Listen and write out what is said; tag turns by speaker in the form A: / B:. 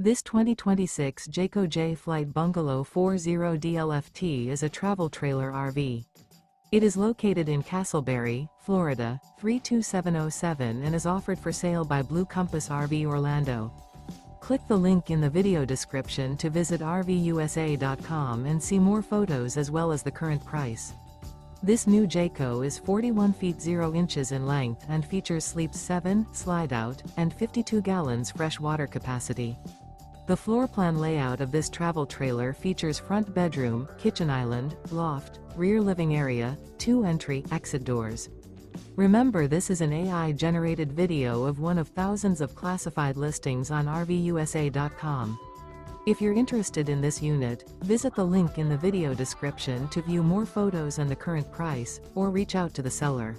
A: This 2026 Jayco Jay Flight Bungalow 40DLFT is a travel trailer RV. It is located in Casselberry, Florida, 32707 and is offered for sale by Blue Compass RV Orlando. Click the link in the video description to visit RVUSA.com and see more photos as well as the current price. This new Jayco is 41 feet 0 inches in length and features sleeps 7, slide-out, and 52 gallons fresh water capacity. The floor plan layout of this travel trailer features front bedroom, kitchen island, loft, rear living area, 2 entry/exit doors. Remember, this is an AI-generated video of one of thousands of classified listings on RVUSA.com. If you're interested in this unit, visit the link in the video description to view more photos and the current price, or reach out to the seller.